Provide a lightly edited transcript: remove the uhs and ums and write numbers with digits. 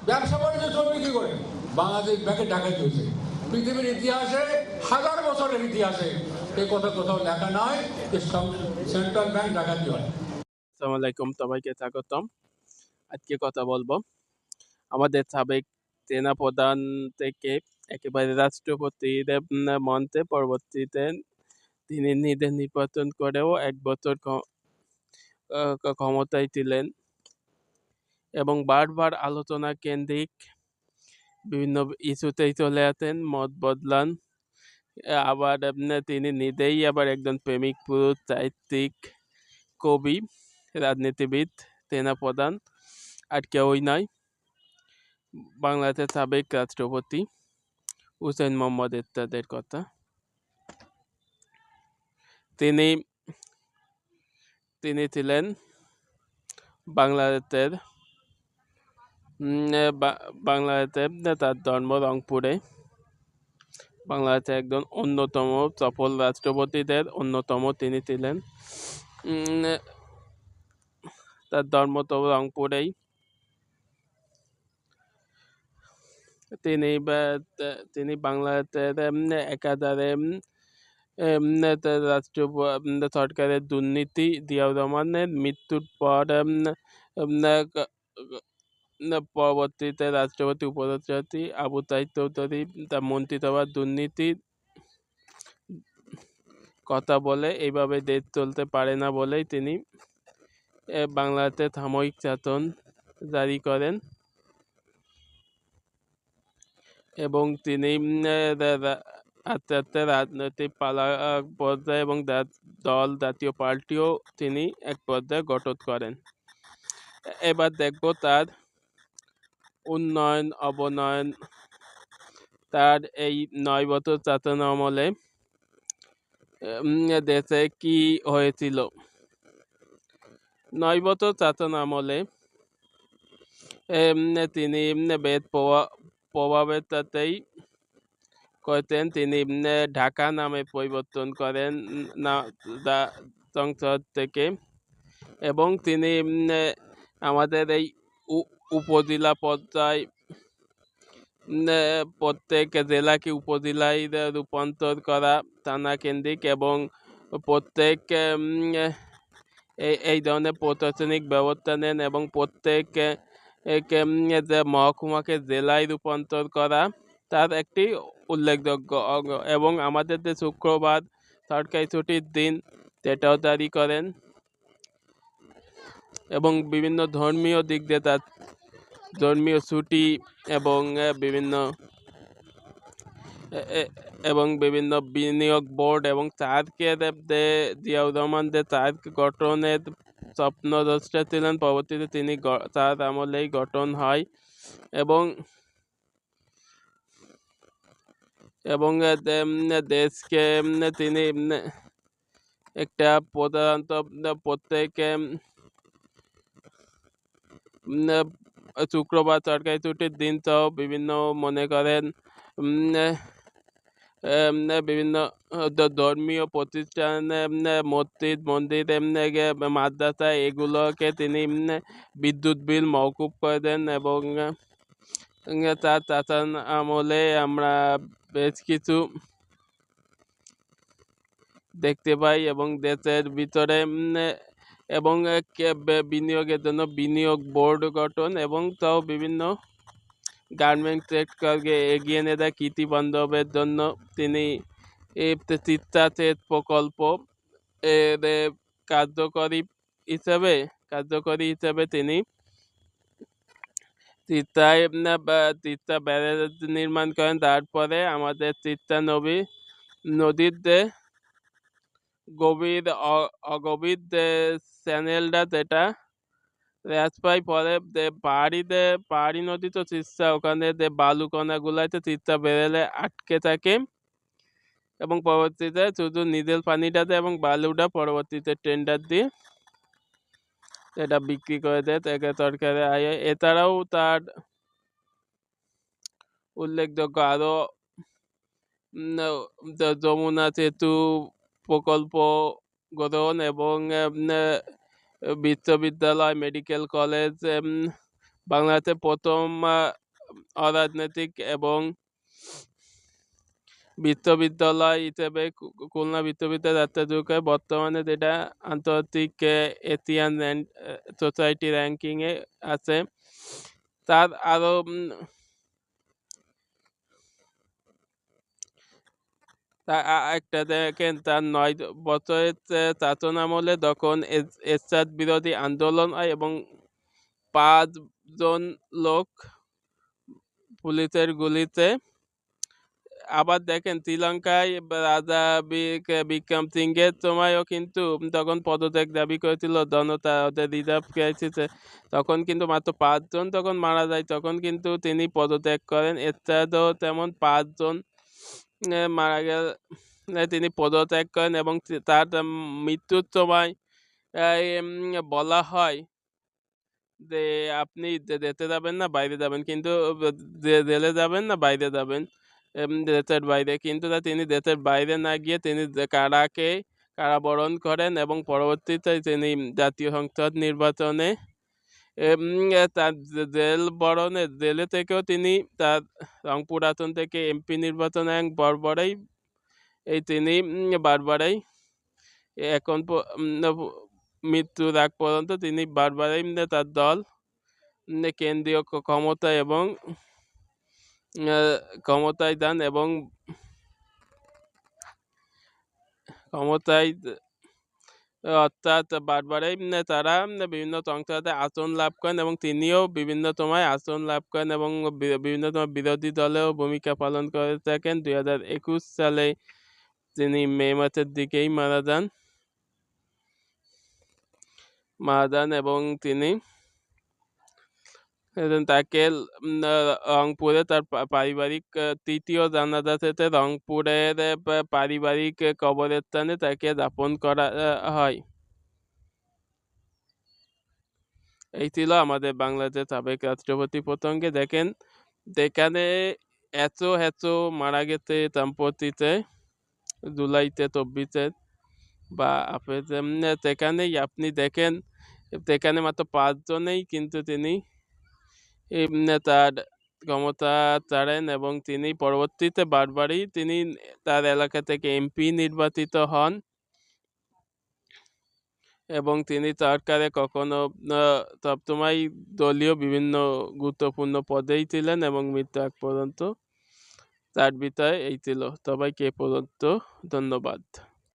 ব্যবসা বাণিজ্য চলবে কি করে? বাংলাদেশ ব্যাংকে ডাকাতি হয়েছে। পৃথিবীর ইতিহাসে, হাজার বছরের ইতিহাসে এই কথা কোথাও লেখা নয় যে সেন্ট্রাল ব্যাংক ডাকাতি হয়। আসসালামু আলাইকুম, সবাইকে স্বাগতম। আজকে কথা বলবো আমাদের সাবেক সেনাপ্রধান থেকে একেবারে রাষ্ট্রপতির মন্ত্রে পরবর্তীতে তিনি নিজে নির্বাচন করেও 1 বছর ক্ষমতায় ছিলেন এবং বারবার আলোচনা কেন্দ্রিক বিভিন্ন ইস্যুতেই চলে আসেন, মত বদলান। আবার তিনি নিজেই আবার একজন প্রেমিক পুরুষ, সাহিত্যিক, কবি, রাজনীতিবিদ, সেনাপ্রধান, আর কেউই নয় বাংলাদেশের সাবেক রাষ্ট্রপতি হুসেইন মোহাম্মদ এরশাদের কথা। তিনি ছিলেন বাংলাদেশের তার জন্ম রংপুরে। বাংলাদেশের একজন অন্যতম সফল রাষ্ট্রপতিদের অন্যতম তিনি ছিলেন। তার জন্ম তো রংপুরেই। তিনি বাংলাদেশের একাধারে সরকারের দুর্নীতি, জিয়াউর রহমানের মৃত্যুর পর পরবর্তীতে রাষ্ট্রপতি উপরাষ্ট্রপতি আবু সাইদ চৌধুরী তার মন্ত্রিসভার দুর্নীতির কথা বলে এইভাবে দেশ চলতে পারে না বলেই তিনি বাংলাদেশে সাময়িক শাসন জারি করেন এবং তিনি আস্তে আস্তে রাজনৈতিক পর্যায়ে এবং দল জাতীয় পার্টিও তিনি এক পর্যায়ে গঠন করেন। এবার দেখব তার উন্নয়ন অবনয়ন, তার এই 9 বছর শাসন আমলে দেশে কি হয়েছিল। 9 বছর শাসন আমলে তিনি বেশ প্রভাবের সাথেই করতেন। তিনি ঢাকা নামে পরিবর্তন করেন না সংসদ থেকে, এবং তিনি আমাদের এই উপজেলা পর্যায় প্রত্যেক জেলাকে উপজেলায় রূপান্তর করা, থানা কেন্দ্রিক, এবং প্রত্যেক এই ধরনের প্রশাসনিক ব্যবস্থা নেন এবং প্রত্যেক মহকুমাকে জেলায় রূপান্তর করা তার একটি উল্লেখযোগ্য অঙ্গ। এবং আমাদের যে শুক্রবার সরকারি ছুটির দিন সেটাও জারি করেন, এবং বিভিন্ন ধর্মীয় দিক দিয়ে তার ধর্মীয় ছুটি এবং বিভিন্ন বিনিয়োগ বোর্ড এবং সার্কের জিয়াউর রহমান যে সার্ক গঠনের স্বপ্নদ্রষ্টা ছিলেন, পরবর্তীতে তিনি তার আমলেই গঠন হয় এবং দেশকে তিনি একটা প্রধানত প্রত্যেক শুক্রবার সরকারি ছুটির দিন সহ বিভিন্ন মনে করেন বিভিন্ন ধর্মীয় প্রতিষ্ঠান, মসজিদ, মন্দির, মাদ্রাসা, এগুলোকে তিনি বিদ্যুৎ বিল মওকুফ করে দেন। এবং তার শাসন আমলে আমরা বেশ কিছু দেখতে পাই, এবং দেশের ভিতরে এবং বিনিয়োগের জন্য বিনিয়োগ বোর্ড গঠন, এবং তাও বিভিন্ন গার্মেন্টস সেক্টরকে এগিয়ে নিয়ে যায় কৃষি বান্ধবের জন্য তিনি চিত্তাসেচ প্রকল্প কার্যকরী হিসেবে তিনি তিস্তা ব্যারেজ নির্মাণ করেন। তারপরে আমাদের তিস্তা নদীর যে অগভীর যে চ্যানেলটা, যেটা হ্রাস পায়, পরে পাহাড়ি নদী তো তিস্তা, ওখানে যে বালুকণাগুলাতে তিস্তা বেরেলে আটকে থাকে, এবং পরবর্তীতে শুধু নিজের পানিটাতে এবং বালুটা পরবর্তীতে টেন্ডার দিয়ে এটা বিক্রি করে দেয় তাকে সরকারের আয়। এছাড়াও তার উল্লেখযোগ্য আরো যমুনা সেতু প্রকল্প গ্রহণ এবং বিশ্ববিদ্যালয়, মেডিকেল কলেজ বাংলাদেশের প্রথম অরাজনৈতিক এবং বিশ্ববিদ্যালয় হিসেবে খুলনা বিশ্ববিদ্যালয় যাত্রা শুরু করে। বর্তমানে যেটা আন্তর্জাতিক এশিয়ান সোসাইটি র্যাঙ্কিংয়ে আছে। তার আরও একটা দেখেন, তার 9 বছরের শাসনামলে তখন এরশাদ বিরোধী আন্দোলন হয় এবং 5 জন লোক পুলিশের গুলিতে। আবার দেখেন শ্রীলঙ্কায় রাজা বিক্রম সিংহের সময়ও কিন্তু তখন পদত্যাগ দাবি করেছিল জনতা, ওদের রিজার্ভ ক্রাইসিসে। তখন কিন্তু মাত্র 5 জন তখন মারা যায়, তখন কিন্তু তিনি পদত্যাগ করেন। এরশাদও তেমন 5 জন মারা গেলে তিনি পদত্যাগ করেন এবং তার মৃত্যুর সময় বলা হয় যে আপনি যেতে যাবেন না বাইরে যাবেন, কিন্তু জেলে যাবেন না বাইরে যাবেন, দেশের বাইরে। কিন্তু তিনি দেশের বাইরে না গিয়ে তিনি কারাবরণ করেন এবং পরবর্তীতে তিনি জাতীয় সংসদ নির্বাচনে তার জেলে থেকেও তিনি তার রংপুর আসন থেকে এমপি নির্বাচনে বারবারই তিনি এখন মৃত্যুর আগ পর্যন্ত তিনি বারবারই তার দল কেন্দ্রীয় ক্ষমতায় এবং ক্ষমতায় যান এবং ক্ষমতায়, অর্থাৎ বারবারই তারা বিভিন্ন সংসদে আসন লাভ করেন এবং তিনিও বিভিন্ন সময় আসন লাভ করেন এবং বিভিন্ন সময় বিরোধী দলেও ভূমিকা পালন করে থাকেন। 2021 সালে তিনি মে মাসের দিকেই মারা যান এবং তিনি তাকে রংপুরে তার পারিবারিক তৃতীয় জানাজা শেষে রংপুরের পারিবারিক কবরস্থানে তাকে দাফন করা হয়। এই ছিল আমাদের বাংলাদেশের সাবেক রাষ্ট্রপতি প্রসঙ্গে। দেখেন যেখানে এত মারা গেছে সম্পত্তিতে জুলাইতে 24 বা সেখানেই আপনি দেখেন সেখানে মাত্র 5 জনেই কিন্তু তিনি তার ক্ষমতা ছাড়েন এবং তিনি পরবর্তীতে বারবারই তিনি তার এলাকা থেকে এমপি নির্বাচিত হন এবং তিনি সরকারে কখনো সবসময় দলীয় বিভিন্ন গুরুত্বপূর্ণ পদেই ছিলেন এবং মৃত্যু আগ পর্যন্ত। তার ভিতরে এই ছিল। সবাইকে এ পর্যন্ত ধন্যবাদ।